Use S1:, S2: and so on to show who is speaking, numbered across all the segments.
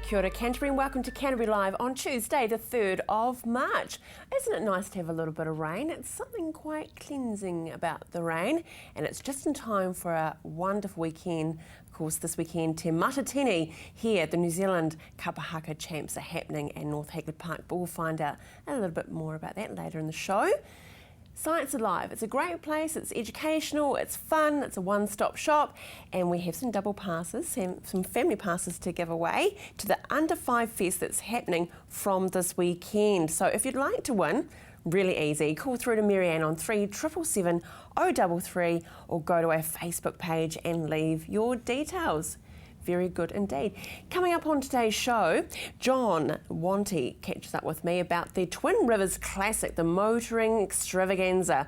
S1: Kia ora Canterbury and welcome to Canterbury Live on Tuesday the 3rd of March. Isn't it nice to have a little bit of rain? It's something quite cleansing about the rain and it's just in time for a wonderful weekend. Of course this weekend Te Matatini here, the New Zealand Kapahaka Champs are happening at North Hagley Park, but we'll find out a little bit more about that later in the show. Science Alive, it's a great place, it's educational, it's fun, it's a one-stop shop, and we have some double passes, some family passes to give away to the Under 5 Fest that's happening from this weekend. So if you'd like to win, really easy, call through to Marianne on 3777 033 or go to our Facebook page and leave your details. Very good indeed. Coming up on today's show, John Wanty catches up with me about the Twin Rivers Classic, the motoring extravaganza.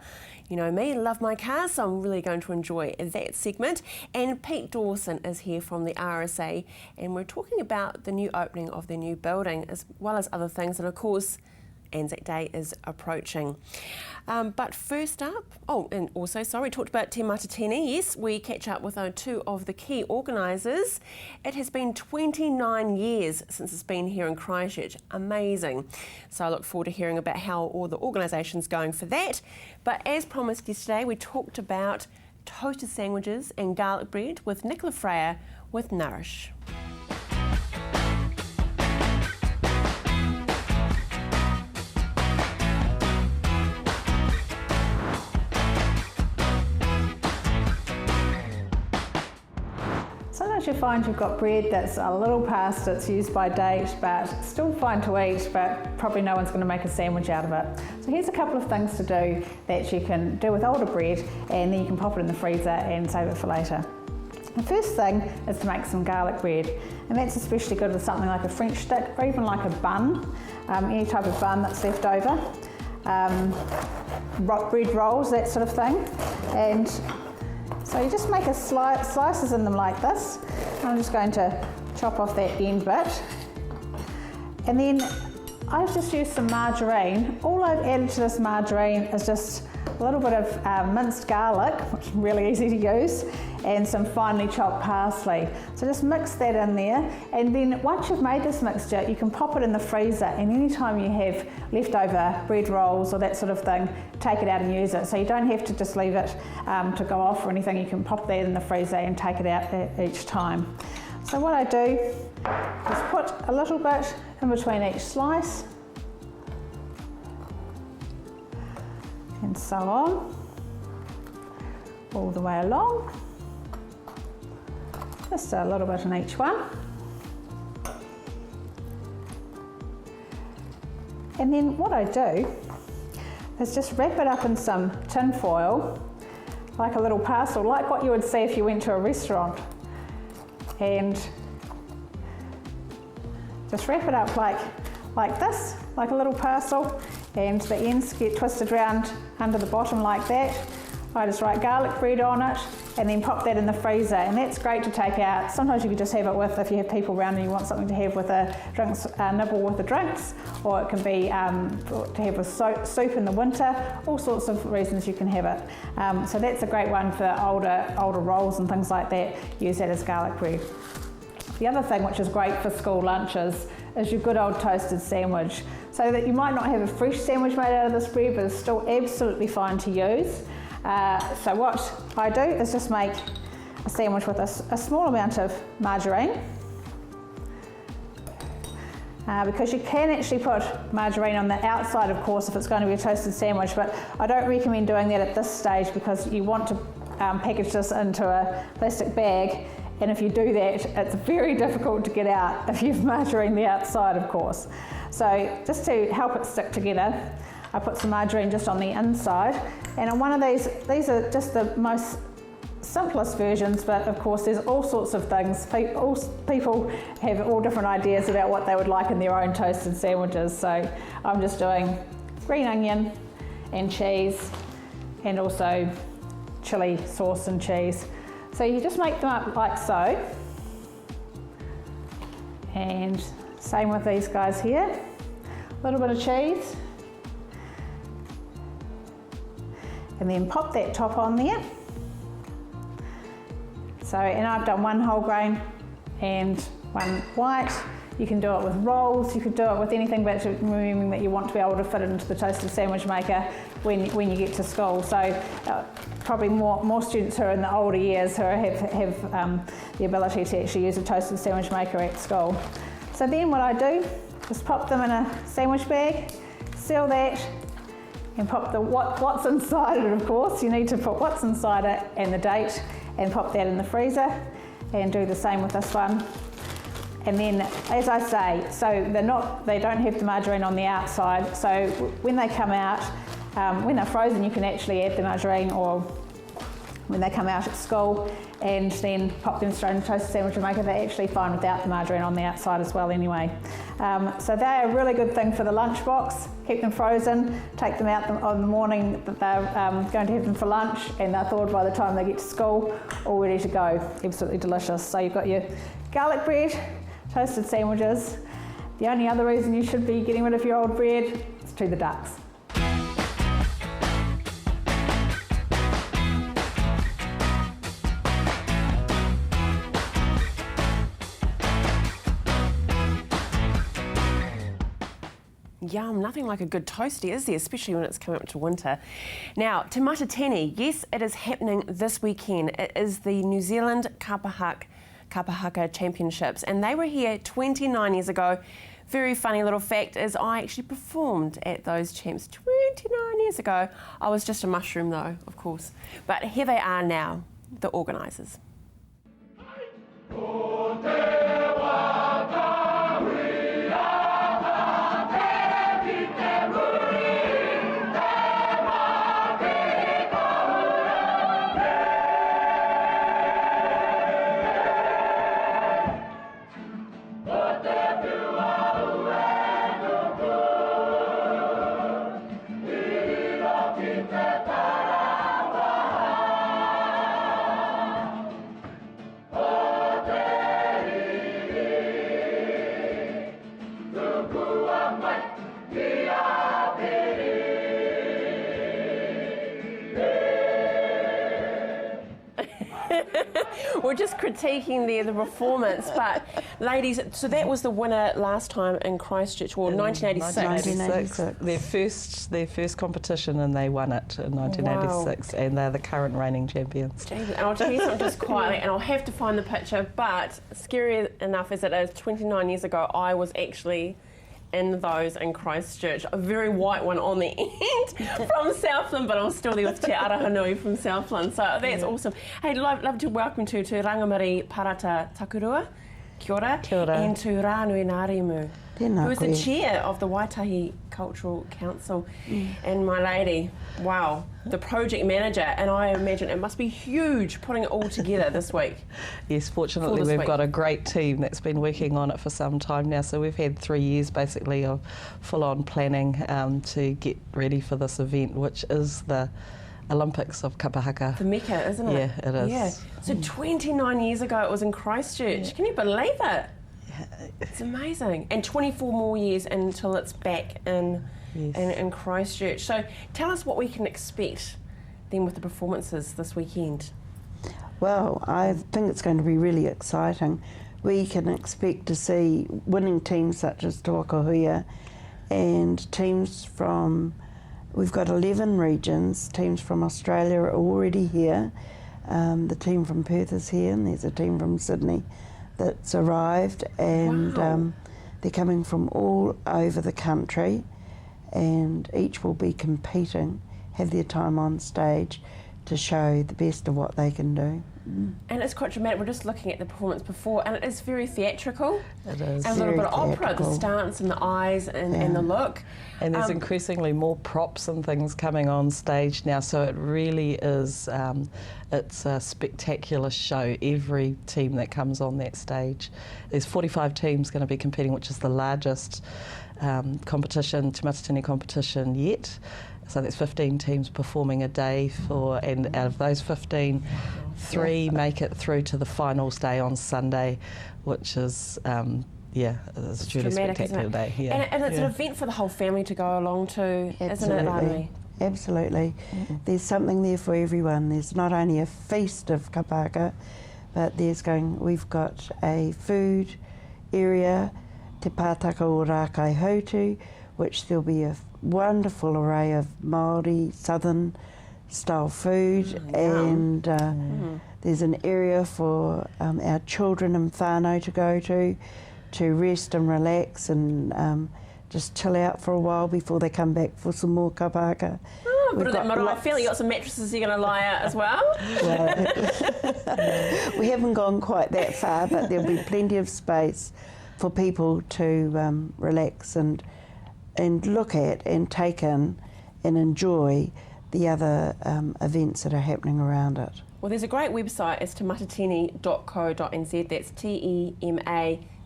S1: You know me, love my cars, so I'm really going to enjoy that segment. And Pete Dawson is here from the RSA, and we're talking about the new opening of their new building, as well as other things, and of course, Anzac Day is approaching. But first up, and also, we talked about Te Matatini. Yes, we catch up with two of the key organisers. It has been 29 years since it's been here in Christchurch. Amazing. So I look forward to hearing about how all the organisation's going for that. But as promised yesterday, we talked about toasted sandwiches and garlic bread with Nicola Freya with Nourish.
S2: Sometimes you find you've got bread that's a little past its use by date, but still fine to eat, but probably no one's going to make a sandwich out of it. So here's a couple of things to do that you can do with older bread, and then you can pop it in the freezer and save it for later. The first thing is to make some garlic bread, and that's especially good with something like a French stick or even like a bun, any type of bun that's left over, bread rolls, that sort of thing. And so you just make slices in them like this. I'm just going to chop off that end bit. And then I've just used some margarine. All I've added to this margarine is just a little bit of minced garlic, which is really easy to use, and some finely chopped parsley. So just mix that in there, and then once you've made this mixture, you can pop it in the freezer, and anytime you have leftover bread rolls or that sort of thing, take it out and use it. So you don't have to just leave it to go off or anything. You can pop that in the freezer and take it out each time. So what I do is put a little bit in between each slice, and so on, all the way along. Just a little bit in each one. And then what I do is just wrap it up in some tin foil, like a little parcel, like what you would see if you went to a restaurant. And just wrap it up like this, like a little parcel, and the ends get twisted round under the bottom like that. I just write garlic bread on it and then pop that in the freezer, and that's great to take out. Sometimes you can just have it with, if you have people around and you want something to have with a drinks, nibble with the drinks, or it can be to have with soup in the winter, all sorts of reasons you can have it. So that's a great one for older rolls and things like that, use that as garlic bread. The other thing which is great for school lunches is your good old toasted sandwich. So that you might not have a fresh sandwich made out of this bread, but it's still absolutely fine to use. So what I do is just make a sandwich with a small amount of margarine, because you can actually put margarine on the outside, of course, if it's going to be a toasted sandwich, but I don't recommend doing that at this stage because you want to package this into a plastic bag, and if you do that, it's very difficult to get out if you've margarine the outside, of course. So just to help it stick together, I put some margarine just on the inside, and on one of these are just the most simplest versions, but of course there's all sorts of things. People have all different ideas about what they would like in their own toasted sandwiches, so I'm just doing green onion and cheese, and also chili sauce and cheese. So you just make them up like so, and same with these guys here, a little bit of cheese, and then pop that top on there. So, and I've done one whole grain and one white. You can do it with rolls, you could do it with anything, but remembering that you want to be able to fit it into the toasted sandwich maker when you get to school. So probably more students who are in the older years who have the ability to actually use a toasted sandwich maker at school. So then what I do, just pop them in a sandwich bag, seal that, and pop what's inside it, of course. You need to put what's inside it and the date, and pop that in the freezer, and do the same with this one. And then, as I say, so they don't have the margarine on the outside, so when they come out, when they're frozen, you can actually add the margarine, or when they come out at school, and then pop them straight in the toasted sandwich maker. They're actually fine without the margarine on the outside as well anyway. So they're a really good thing for the lunchbox. Keep them frozen, take them out on the morning that they're going to have them for lunch, and they're thawed by the time they get to school, all ready to go. Absolutely delicious. So you've got your garlic bread, toasted sandwiches. The only other reason you should be getting rid of your old bread is to the ducks.
S1: Yum, nothing like a good toasty, is there? Especially when it's coming up to winter. Now, Te Matatini, yes, it is happening this weekend. It is the New Zealand Kapahaka Championships, and they were here 29 years ago. Very funny little fact is I actually performed at those champs 29 years ago. I was just a mushroom though, of course. But here they are now, the organisers. We're just critiquing the performance, but ladies, so that was the winner last time in Christchurch, well, 1986.
S3: 1986. Their first competition, and they won it in 1986, wow. And they're the current reigning champions.
S1: And I'll tell you something just quietly, and I'll have to find the picture, but scary enough as it is, 29 years ago, I was actually in those in Christchurch, a very white one on the end from Southland, but I was still there with Te Arahanui from Southland, so that's awesome. Hey, love to welcome to Rangamari Parata Takurua, kia ora, and to Rānui Nāremu, who is the chair of the Waitahi Cultural Council, and my lady, wow, the project manager, and I imagine it must be huge putting it all together this week.
S3: Yes, fortunately we've got a great team that's been working on it for some time now, so we've had 3 years basically of full-on planning to get ready for this event, which is the Olympics of Kapahaka.
S1: The Mecca, isn't it?
S3: Yeah, it is.
S1: Yeah. So 29 years ago it was in Christchurch. Yeah. Can you believe it? It's amazing. And 24 more years until it's back in Christchurch. So tell us what we can expect then with the performances this weekend.
S4: Well, I think it's going to be really exciting. We can expect to see winning teams such as Te Wakahuia and teams from, we've got 11 regions, teams from Australia are already here. The team from Perth is here, and there's a team from Sydney that's arrived, and wow. They're coming from all over the country, and each will be competing, have their time on stage to show the best of what they can do.
S1: And it's quite dramatic. We're just looking at the performance before, and it is very theatrical.
S3: It is.
S1: And a little bit of opera, the stance and the eyes and the look.
S3: And there's increasingly more props and things coming on stage now, so it really is, it's a spectacular show, every team that comes on that stage. There's 45 teams going to be competing, which is the largest competition, Te Matatini competition yet. So that's 15 teams performing a day and out of those 15, 3 make it through to the finals day on Sunday, which is, it's a truly spectacular day. Yeah.
S1: And it's an event for the whole family to go along to, isn't it, Rānui?
S4: Absolutely. There's something there for everyone. There's not only a feast of kapahaka, but we've got a food area, Te Pātaka o Rākai Hautu, which there'll be a wonderful array of Māori Southern style food, and there's an area for our children and whānau to go to rest and relax and just chill out for a while before they come back for some more kapaka.
S1: Oh, but that marae feel, you got some mattresses you're going to lie out as well?
S4: Well, we haven't gone quite that far, but there'll be plenty of space for people to relax and look at and take in and enjoy the other events that are happening around it.
S1: Well, there's a great website, it's tematatini.co.nz, that's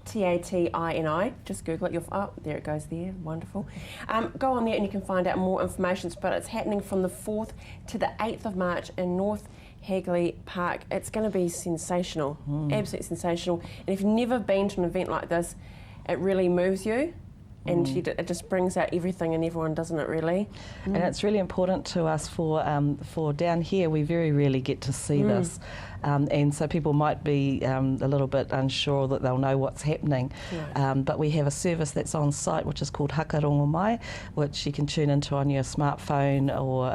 S1: TEMATATINI. Just Google it, there it goes there, wonderful. Go on there and you can find out more information, but it's happening from the 4th to the 8th of March in North Hagley Park. It's going to be sensational, absolutely sensational. And if you've never been to an event like this, it really moves you. And it just brings out everything in everyone, doesn't it, really?
S3: And it's really important to us for down here, we very rarely get to see this. And so people might be a little bit unsure that they'll know what's happening. Right. But we have a service that's on site which is called Hakarongo Mai, which you can tune into on your smartphone, or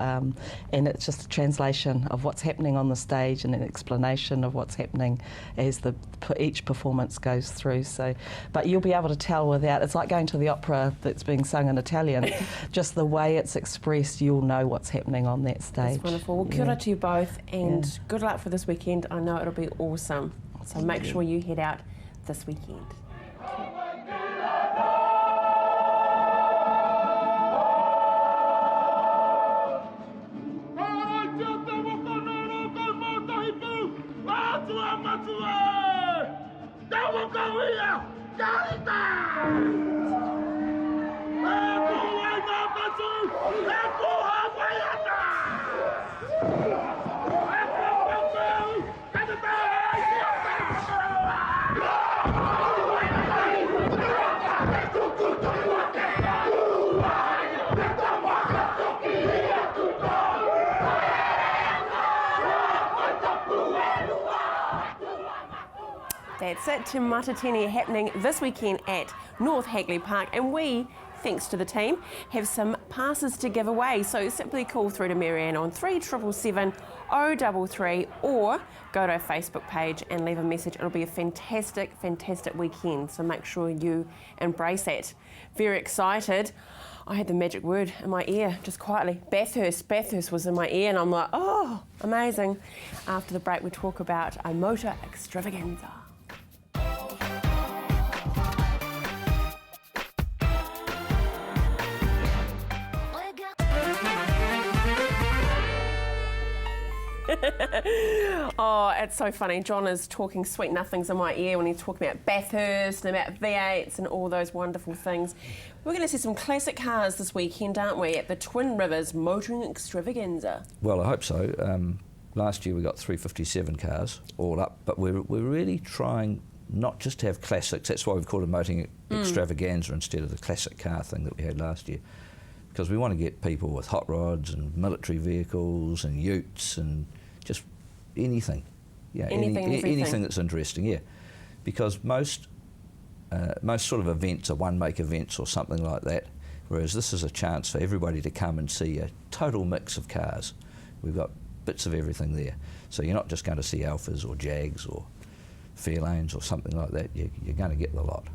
S3: and it's just a translation of what's happening on the stage and an explanation of what's happening as each performance goes through. So, but you'll be able to tell without, it's like going to the opera that's being sung in Italian. Just the way it's expressed, you'll know what's happening on that stage.
S1: That's wonderful. Well, kia ora to you both, and good luck for this weekend. I know it'll be awesome. So make sure you head out this weekend. That's it, Te Matatini happening this weekend at North Hagley Park, and we, thanks to the team, have some passes to give away. So simply call through to Marianne on 3777 033 or go to our Facebook page and leave a message. It'll be a fantastic, fantastic weekend, so make sure you embrace that. Very excited. I had the magic word in my ear, just quietly. Bathurst was in my ear, and I'm like, oh, amazing. After the break, we talk about a motor extravaganza. Oh, it's so funny. John is talking sweet nothings in my ear when he's talking about Bathurst and about V8s and all those wonderful things. We're going to see some classic cars this weekend, aren't we, at the Twin Rivers Motoring Extravaganza?
S5: Well, I hope so. Last year we got 357 cars all up, but we're really trying not just to have classics. That's why we've called it Motoring Extravaganza instead of the classic car thing that we had last year, because we want to get people with hot rods and military vehicles and utes and just anything. Yeah, anything that's interesting, yeah. Because most sort of events are one-make events or something like that, whereas this is a chance for everybody to come and see a total mix of cars. We've got bits of everything there. So you're not just going to see Alphas or Jags or Fairlanes or something like that. You're going to get the lot.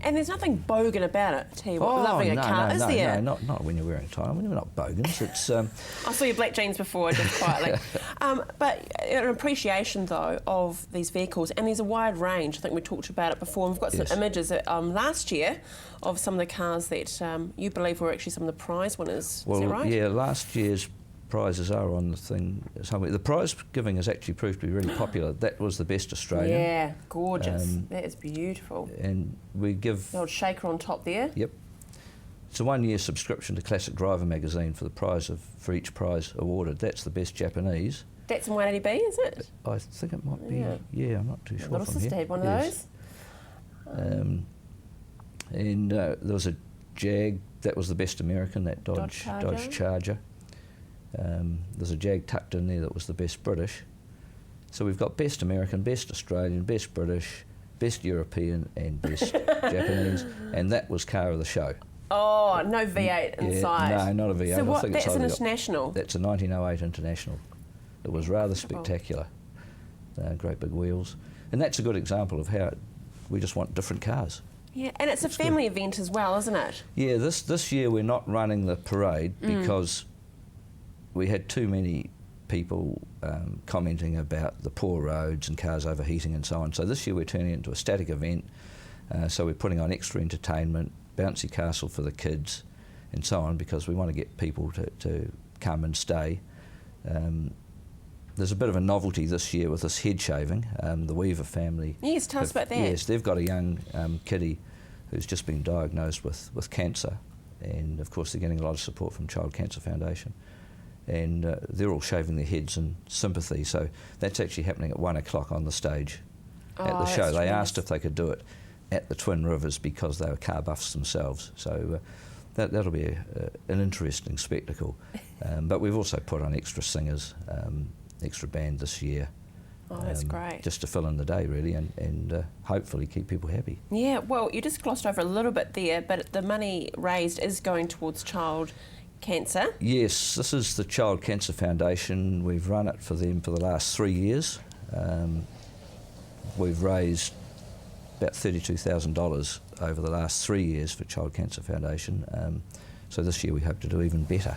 S1: And there's nothing bogan about it, tell you what, loving a car, is there?
S5: No, not when you're wearing a tie. We're not bogans. It's.
S1: I saw your black jeans before, just quietly. But an appreciation, though, of these vehicles, and there's a wide range. I think we talked about it before. And we've got some images last year of some of the cars that you believe were actually some of the prize winners.
S5: Well,
S1: is that right?
S5: Yeah, last year's prizes are on the thing somewhere. The prize giving has actually proved to be really popular. That was the best Australian.
S1: Yeah, gorgeous. That is beautiful.
S5: And we give
S1: the old shaker on top there.
S5: Yep. It's a 1-year subscription to Classic Driver magazine for the prize for each prize awarded. That's the best Japanese.
S1: That's in 180B, is it?
S5: I think it might be. Yeah, I'm not too sure.
S1: Little sister had one of those.
S5: And there was a Jag. That was the best American. That Dodge Charger. There's a Jag tucked in there that was the best British. So we've got best American, best Australian, best British, best European and best Japanese, and that was car of the show.
S1: Oh, no V8 inside.
S5: No, not a V8.
S1: So what?
S5: That's
S1: That's an international.
S5: That's a 1908 International. It was rather spectacular. Great big wheels, and that's a good example of how we just want different cars.
S1: Yeah, and it's a family event as well, isn't it?
S5: Yeah, this year we're not running the parade because we had too many people commenting about the poor roads and cars overheating and so on. So this year we're turning it into a static event. So we're putting on extra entertainment, bouncy castle for the kids and so on, because we want to get people to come and stay. There's a bit of a novelty this year with this head shaving. The Weaver family.
S1: Yes, tell us about that.
S5: Yes, they've got a young kiddie who's just been diagnosed with cancer, and of course they're getting a lot of support from Child Cancer Foundation, and they're all shaving their heads in sympathy. So that's actually happening at 1 o'clock on the stage at the show. They asked if they could do it at the Twin Rivers because they were car buffs themselves. So that'll be an interesting spectacle. But we've also put on extra singers, extra band this year.
S1: Oh, that's great.
S5: Just to fill in the day, really, and hopefully keep people happy.
S1: Yeah, well, you just glossed over a little bit there, but the money raised is going towards child cancer.
S5: Yes, this is the Child Cancer Foundation. We've run it for them for the last 3 years. We've raised about $32,000 over the last 3 years for Child Cancer Foundation. So this year we hope to do even better,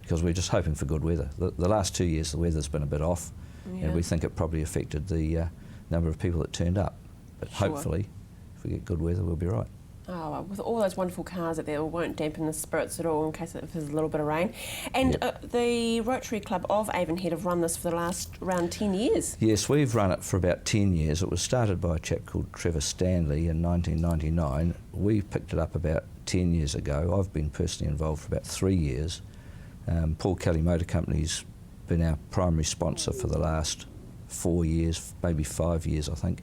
S5: because we're just hoping for good weather. The last 2 years the weather's been a bit off, and we think it probably affected the number of people that turned up. But hopefully, if we get good weather, we'll be right.
S1: Oh, well, with all those wonderful cars out there, it won't dampen the spirits at all in case if there's a little bit of rain. And the Rotary Club of Avonhead have run this for the last around 10 years.
S5: Yes, we've run it for about 10 years. It was started by a chap called Trevor Stanley in 1999. We picked it up about 10 years ago. I've been personally involved for about 3 years. Paul Kelly Motor Company's been our primary sponsor for the last 4 years, maybe 5 years, I think.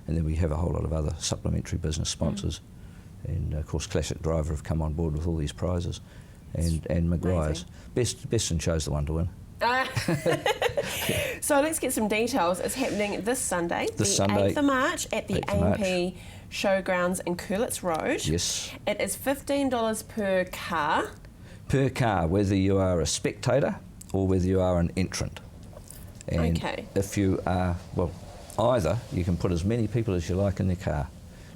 S5: And then we have a whole lot of other supplementary business sponsors. And of course Classic Driver have come on board with all these prizes. And Maguire's. Best in Show's the one to win.
S1: So let's get some details. It's happening this Sunday, the 8th of March, at the A&P Showgrounds in Curlitz Road.
S5: Yes.
S1: It is $15 per car.
S5: Per car, whether you are a spectator or whether you are an entrant. And if you are, well, either, you can put as many people as you like in the car.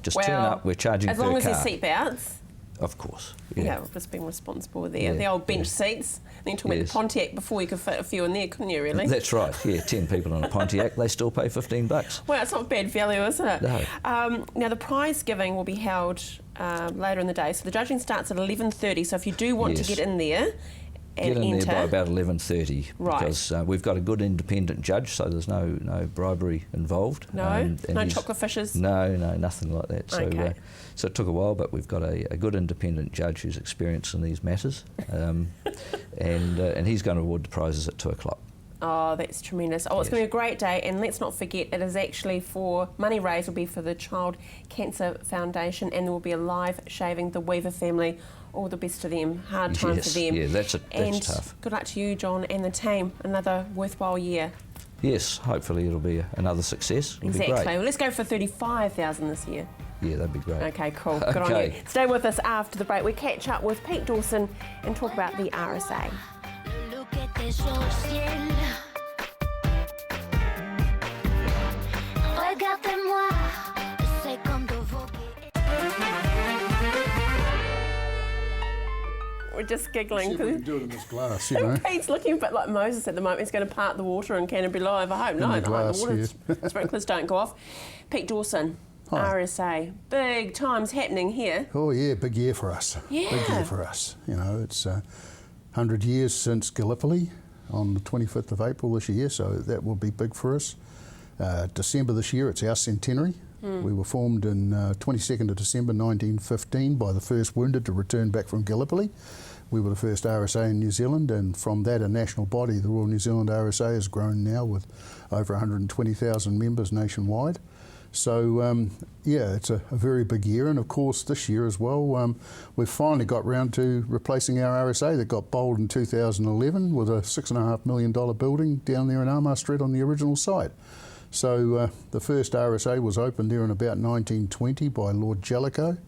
S5: Just turn up, we're charging per car.
S1: As long as there's seatbelts.
S5: Of course.
S1: Yeah, we've just been responsible there. The old bench seats. Then you talk about the Pontiac before, you could fit a few in there, couldn't you, really?
S5: That's right, 10 people on a Pontiac, they still pay $15.
S1: Well, it's not bad value, is it?
S5: No.
S1: Now, the prize giving will be held later in the day. So the judging starts at 11:30, so if you do want to get in there and
S5: get in
S1: enter,
S5: there by about 11:30,
S1: right?
S5: Because we've got a good independent judge, so there's no bribery involved.
S1: No,
S5: and
S1: no chocolate fishes.
S5: No, nothing like that. So, so it took a while, but we've got a good independent judge who's experienced in these matters, and he's going to award the prizes at 2 o'clock.
S1: Oh, that's tremendous. Oh, it's going to be a great day, and let's not forget it is actually for money raised will be for the Child Cancer Foundation, and there will be a live shaving. The Weaver family, all the best to them. Hard time for them.
S5: Yeah, that's tough.
S1: Good luck to you, John, and the team. Another worthwhile year.
S5: Yes, hopefully it'll be another success. It'll be great.
S1: Well, let's go for 35,000 this year.
S5: Yeah, that'd be great.
S1: Okay, cool. Good on you. Stay with us after the break. We catch up with Pete Dawson and talk about the RSA. We're just giggling.
S6: See if we can do it in this glass, you know.
S1: Pete's looking a bit like Moses at the moment. He's going to part the water in Canterbury Live. I hope not. The water sprinklers don't go off. Pete Dawson, RSA. Big times happening here.
S6: Oh, yeah, big year for us.
S1: Yeah.
S6: Big year for us. You know, it's 100 years since Gallipoli on the 25th of April this year, so that will be big for us. December this year, it's our centenary. We were formed in 22nd of December 1915 by the first wounded to return back from Gallipoli. We were the first RSA in New Zealand, and from that a national body, the Royal New Zealand RSA, has grown now with over 120,000 members nationwide. So yeah, it's a very big year, and of course this year as well, we've finally got round to replacing our RSA that got bowled in 2011 with a $6.5 million building down there in Armour Street on the original site. So the first RSA was opened there in about 1920 by Lord Jellicoe,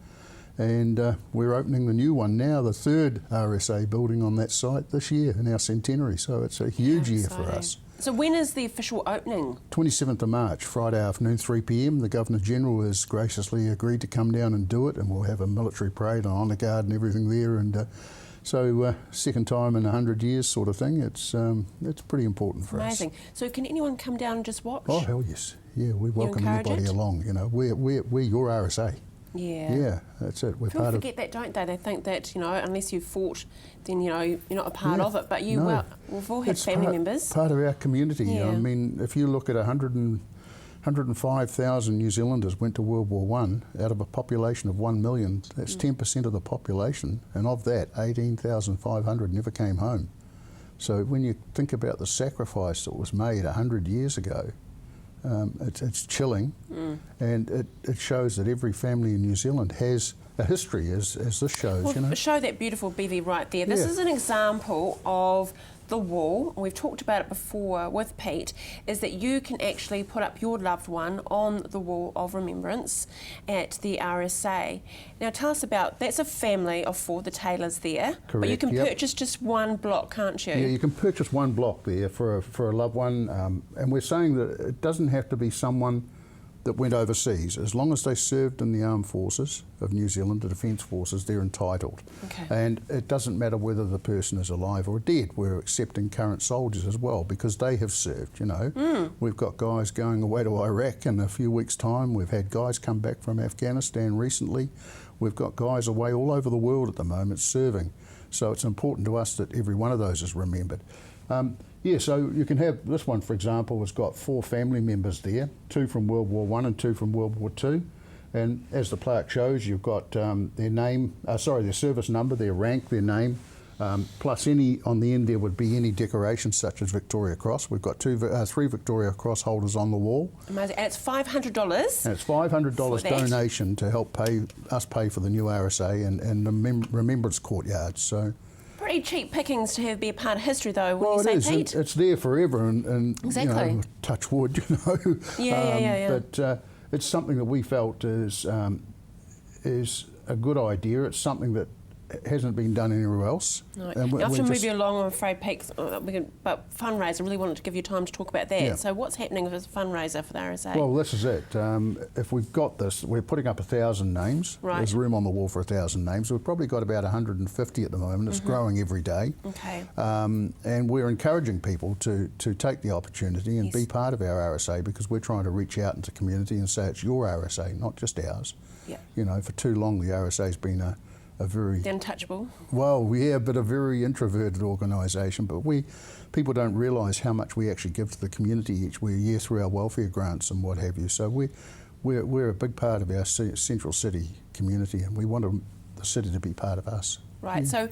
S6: and we're opening the new one now, the third RSA building on that site this year in our centenary. So it's a huge year for us.
S1: So when is the official opening?
S6: 27th of March, Friday afternoon, 3 p.m. The Governor-General has graciously agreed to come down and do it, and we'll have a military parade and honour guard and everything there. And so second time in 100 years sort of thing. It's pretty important for us.
S1: Amazing. So can anyone come down and just watch?
S6: Oh, hell yes. Yeah, we welcome anybody along. You know, we're your RSA.
S1: Yeah.
S6: Yeah, that's it. We're
S1: People
S6: part
S1: forget that, don't they? They think that, you know, unless you fought, then, you know, you're not a part of it. But you,
S6: no.
S1: we've all had
S6: It's
S1: family members.
S6: Part of our community.
S1: Yeah.
S6: I mean, if you look at 105,000 New Zealanders went to World War I out of a population of 1 million. That's 10% of the population, and of that, 18,500 never came home. So when you think about the sacrifice that was made 100 years ago, it's chilling, and it shows that every family in New Zealand has a history, as this shows.
S1: Well,
S6: you know,
S1: show that beautiful bevy right there. This is an example of the wall. We've talked about it before with Pete, is that you can actually put up your loved one on the wall of remembrance at the RSA. Now tell us about, that's a family of 4, the Taylors there.
S6: Correct,
S1: But you can
S6: yep.
S1: purchase just one block, can't you?
S6: Yeah, you can purchase one block there for a loved one, and we're saying that it doesn't have to be someone that went overseas. As long as they served in the armed forces of New Zealand, the Defence Forces, they're entitled.
S1: Okay.
S6: And it doesn't matter whether the person is alive or dead. We're accepting current soldiers as well because they have served, you know. We've got guys going away to Iraq in a few weeks' time. We've had guys come back from Afghanistan recently. We've got guys away all over the world at the moment serving. So it's important to us that every one of those is remembered. Yeah, so you can have, this one for example has got 4 family members there, 2 from World War I and 2 from World War II. And as the plaque shows, you've got their name, their service number, their rank, their name, plus any, on the end there would be any decorations such as Victoria Cross. We've got 3 Victoria Cross holders on the wall.
S1: Amazing. And it's $500.
S6: And it's $500 donation to help pay for the new RSA and the Remembrance Courtyards. So.
S1: Pretty cheap pickings to be a part of history, though, when you
S6: Well,
S1: say Pete.
S6: it's there forever, and
S1: Exactly.
S6: you know, touch wood, you know.
S1: Yeah.
S6: But it's something that we felt is a good idea. It's something that hasn't been done anywhere else.
S1: No.
S6: And
S1: I have to move you along, I'm afraid, Pete, but fundraiser, I really wanted to give you time to talk about that.
S6: Yeah.
S1: So what's happening with this fundraiser for the RSA?
S6: Well, this is it. If we've got this, we're putting up 1,000 names.
S1: Right.
S6: There's room on the wall for 1,000 names. We've probably got about 150 at the moment. It's growing every day.
S1: Okay.
S6: And we're encouraging people to take the opportunity and
S1: Yes.
S6: be part of our RSA because we're trying to reach out into the community and say it's your RSA, not just ours.
S1: Yeah.
S6: You know, for too long the RSA's been a very...
S1: The untouchable.
S6: Well, yeah, but a very introverted organisation. But people don't realise how much we actually give to the community each year through our welfare grants and what have you. So we're a big part of our central city community, and we want the city to be part of us.
S1: Right, so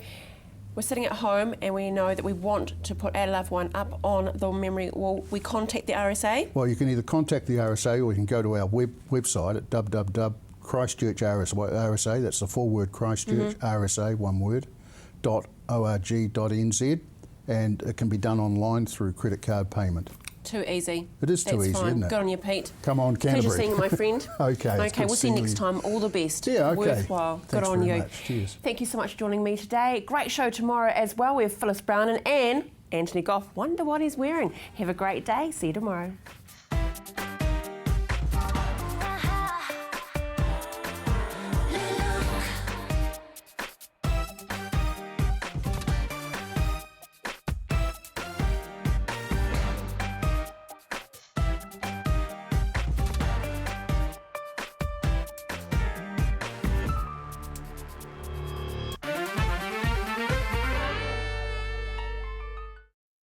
S1: we're sitting at home and we know that we want to put our loved one up on the memory wall. We contact the RSA.
S6: Well, you can either contact the RSA or you can go to our website at www.Christchurch RSA, that's the full word Christchurch RSA, one word, .org.nz, and it can be done online through credit card payment.
S1: Too easy.
S6: It is too
S1: That's
S6: easy,
S1: fine.
S6: isn't it?
S1: Good on you, Pete.
S6: Come on, Canterbury.
S1: Pleasure seeing you, my friend.
S6: Okay.
S1: Okay, we'll see you next time. All the best.
S6: Yeah, okay.
S1: Worthwhile. Good
S6: Thanks
S1: on
S6: very
S1: you.
S6: much. Cheers.
S1: Thank you so much for joining me today. Great show tomorrow as well. We have Phyllis Brown and Anthony Goff. Wonder what he's wearing. Have a great day. See you tomorrow.